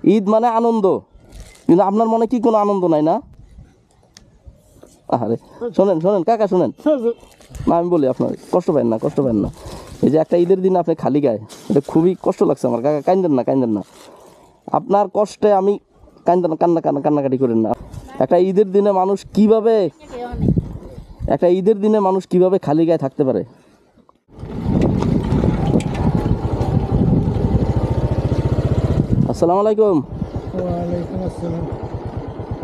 ঈদ মানে আনন্দ, কিন্তু আপনার মনে কি কোনো আনন্দ নাই না? আরে শোনেন শোনেন কাকা শোনেন, না আমি বলি আপনার কষ্ট পাবেন না, কষ্ট পাবেন না। এই যে একটা ঈদের দিন আপনি খালি গায়ে, এটা খুবই কষ্ট লাগছে আমার কাকা। কান্দেন না, কান্দেন না, আপনার কষ্টে আমি কান্দেন, কান্নাকাটি করেন না। একটা ঈদের দিনে মানুষ কিভাবে, একটা ঈদের দিনে মানুষ কিভাবে খালি গায়ে থাকতে পারে? আসসালামু আলাইকুম। ওয়ালাইকুম আসসালাম।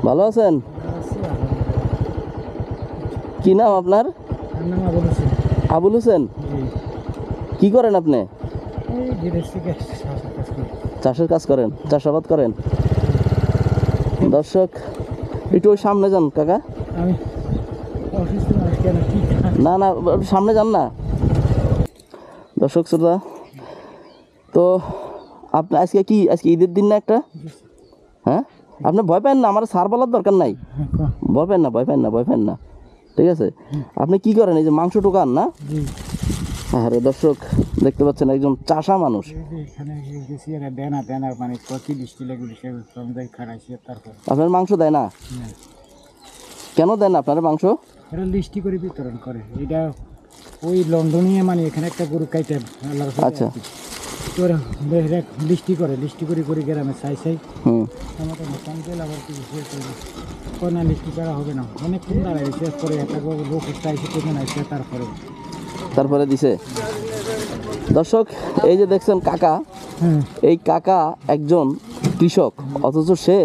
ভালো আছেন? কি নাম আপনার? আমার নাম আবুল হোসেন। আবুল হোসেন, জি। কি করেন আপনি? এই গৃহস্থী কাজ, চাষের কাজ করি। চাষের কাজ করেন, চাষাবাদ করেন। দর্শক একটু ওই সামনে যান কাকা। আমি অসুস্থ মানুষ, কেন কি না না সামনে যান না। দর্শক শ্রোতা, তো আপনি আজকে কি, আজকে ঈদের দিন না একটা? হ্যাঁ, আপনি ভয় পান না, আমার সার বলার দরকার নাই। ভয় পান না, ভয় পান না, ভয় পান না, ঠিক আছে? আপনি কি করেন? এই যে মাংস টোকান না? আরে দর্শক দেখতে পাচ্ছেন একজন চাষা মানুষ। আপনার মাংস দেয় না? কেন দেয় না আপনার মাংস? এটা লিস্টি করে বিতরণ করে। এটা ওই লন্ডনে, মানে এখানে একটা গরু কাইতে আল্লাহর কাছে। আচ্ছা, তোরা লিস্টি করে, লিস্টি করে করে গ্রামে চাই আমাদের মোটাম তেল আবার কি কোনা লিস্টি করা হবে না, অনেকক্ষণ দাঁড়ায় শেষ করে একটা লোক চাইছে কোথায় আসছে, তারপরে দিছে। দর্শক এই যে দেখছেন কাকা, এই কাকা একজন কৃষক, অথচ সে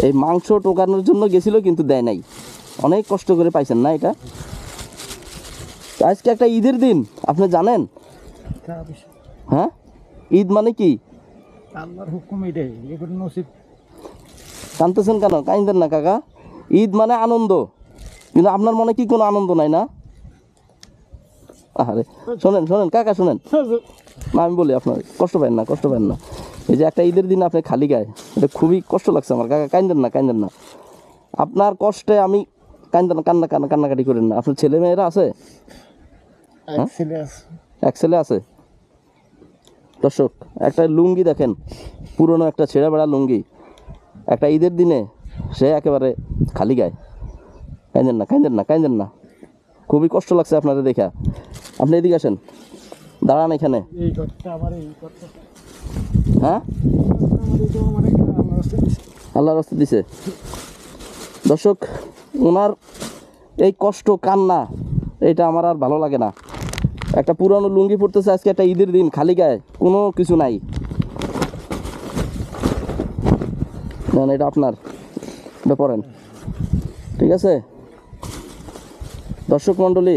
এই মাংস টোকানোর জন্য গেছিল কিন্তু দেয় নাই। অনেক কষ্ট করে পাইছেন না এটা? আজকে একটা ঈদের দিন, আপনি জানেন? হ্যাঁ, ঈদ মানে কি? আল্লাহর হুকুম এটাই, এগুলো নসিব। কাঁদতেছেন কেন? কাঁদেন না কাকা। ঈদ মানে আনন্দ, কিন্তু আপনার মনে কি কোনো আনন্দ নাই না? আরে শোনেন শোনেন কাকা শোনেন, না আমি বলি আপনার কষ্ট পাবেন না, কষ্ট পাবেন না। এই যে একটা ঈদের দিন আপনি খালি গায়ে, এটা খুবই কষ্ট লাগছে আমার কাকা। কাঁদেন না, কাঁদেন না, আপনার কষ্টে আমি কাঁদেন, কান্নাকাটি করেন না। আপনার ছেলে মেয়েরা আছে? এক ছেলে আছে। দর্শক একটা লুঙ্গি দেখেন, পুরনো একটা ছেঁড়া বেড়া লুঙ্গি, একটা ঈদের দিনে সে একেবারে খালি গায়ে। কাঁদেন না, কাঁদেন না, কাঁদেন না, খুবই কষ্ট লাগছে আপনাদের দেখা। আপনি এদিকে আসেন, দাঁড়ান এখানে। হ্যাঁ, আল্লাহর রাস্তা দিছে। দর্শক ওনার এই কষ্ট, কান্না, এটা আমার আর ভালো লাগে না। একটা পুরানো লুঙ্গি পরতেছে আজকে একটা ঈদের দিন খালি গায়ে, কোনো কিছু নাই। না এটা আপনার, এটা পরেন, ঠিক আছে? দর্শক মণ্ডলী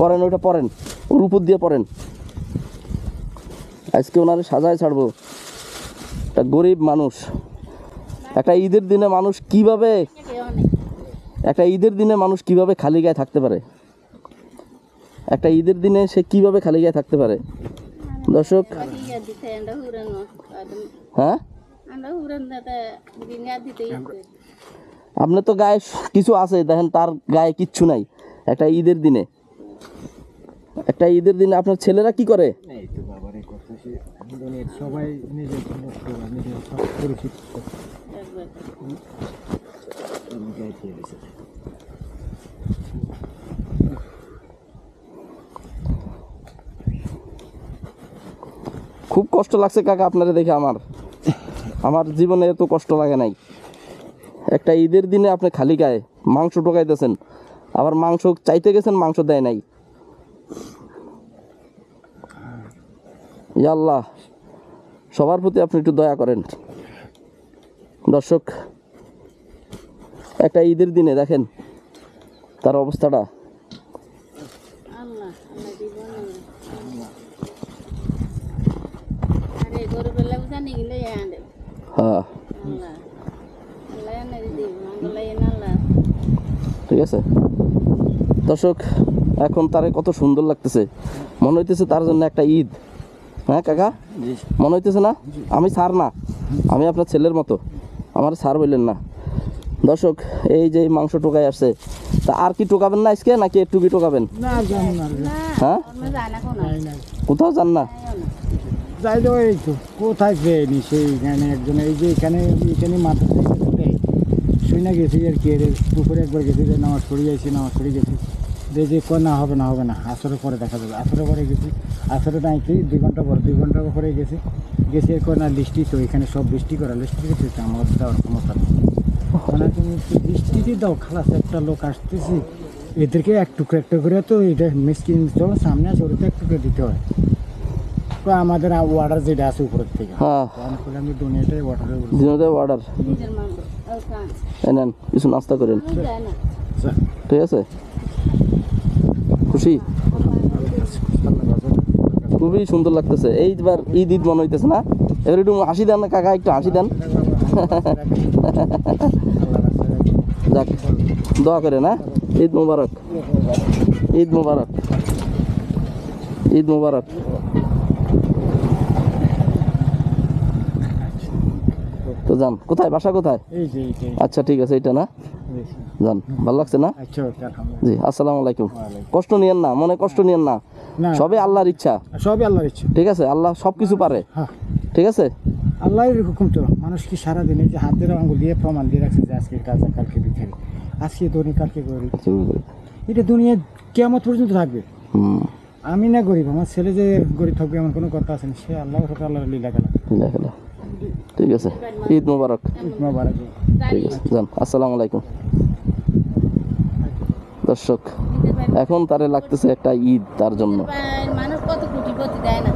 পরেন, ওইটা পরেন, ওর উপর দিয়ে পরেন। আজকে ওনারে সাজায় ছাড়বো। একটা গরিব মানুষ, একটা ঈদের দিনে মানুষ কিভাবে, একটা ঈদের দিনে মানুষ কিভাবে খালি গায়ে থাকতে পারে? একটা ঈদের দিনে সে কিভাবে খালি গায়ে থাকতে পারে? দর্শক হ্যাঁ, আপনার তো গায়ে কিছু আছে দেখেন, তার গায়ে কিচ্ছু নাই। একটা ঈদের দিনে, একটা ঈদের দিনে আপনার ছেলেরা কি করে? সবাই নিজের পরিচিত। খুব কষ্ট লাগছে কাকা আপনারা দেখে। আমার জীবনে এত কষ্ট লাগে নাই। একটা ঈদের দিনে আপনি খালি গায়ে মাংস টোকাইতেছেন, আবার মাংস চাইতে গেছেন, মাংস দেয় নাই। ইয়া আল্লাহ, সবার প্রতি আপনি একটু দয়া করেন। দর্শক একটা ঈদের দিনে দেখেন তার অবস্থাটা। হ্যাঁ ঠিক আছে। দর্শক এখন তারে কত সুন্দর লাগতেছে, মনে হইতেছে তার জন্য একটা ঈদ। হ্যাঁ কাকা, মনে হইতেছে না? আমি স্যার না, আমি আপনার ছেলের মতো, আমার স্যার বললেন না। দর্শক এই যে মাংস টোকাই আসছে, তা আর কি টোকাবেন না আজকে, নাকি একটু কি টোকাবেন? হ্যাঁ, কোথাও যান না? যাইলে এই তো কোথায় পেয়েনি সেইখানে একজন এই যে এখানে মাদ্রাসায় দেয় শুই না গেছি আর কি দুপুরে একবার গেছি যে নামাজ পড়ে যাইছি নামাজ পড়ে গেছি যে কয় না হবে না আসরের পরে দেখা যাবে আসরের পরে গেছি আসরে নাই কি 2 ঘন্টা পরে গেছি এর কয় না লিস্টি তো এখানে সব লিস্টি করা লিস্টি গেছে আমার দেওয়ার ক্ষমতা নেই মানে তুমি লিস্টি দাও খালাস একটা লোক আসতেছি এদেরকে এক টুকরো করে তো এটা মিসকিন যখন সামনে আসে ওটা এক টুকরো দিতে হয় তো আমাদের ওয়াটার যেটা আছে উপরের থেকে হ্যাঁ আমি দুনিয়াটাই ওয়াটারের দিনতে অর্ডার নেন কিছু নাস্তা করেন ঠিক আছে খুশি খুবই সুন্দর লাগতেছে এইবার ঈদ মনে হইতেছে না এবার একটু হাসি দেন না কাকা একটু হাসি দেন যাক দোয়া করে না ঈদ মুবারক ঈদ মুবারক ঈদ মুবারক তো যান কোথায় বাসা কোথায় এই যে এইটাই আচ্ছা ঠিক আছে এটা না যান ভালো লাগছে না আচ্ছা আলহামদুলিল্লাহ জি আসসালামু আলাইকুম কষ্ট নিয়েন না মনে কষ্ট নিয়েন না না সবই আল্লাহর ইচ্ছা সবই আল্লাহর ইচ্ছা ঠিক আছে আল্লাহ সব কিছু পারে হ্যাঁ ঠিক আছে আল্লাহর হুকুম তো মানুষ কি সারাদিন এই যে হাতের আঙুল দিয়ে প্রমাণ দিয়ে রাখছে যে আজকে কাজ কালকে বিখারি আজকে ধরি কালকে গরিব এটা দুনিয়া কিয়ামত পর্যন্ত থাকবে হুম আমি না গরিব আমার ছেলে যে গরিব থাকবে এমন কোনো কথা আছে না সে আল্লাহর সাথে আল্লাহর লীলা খেলা ঠিক আছে ঈদ মুবারক মোবারক ঠিক আছে যান আসসালামু আলাইকুম দর্শক এখন তারে লাগতেছে একটা ঈদ তার জন্য মানুষ কত কোটি দেয় না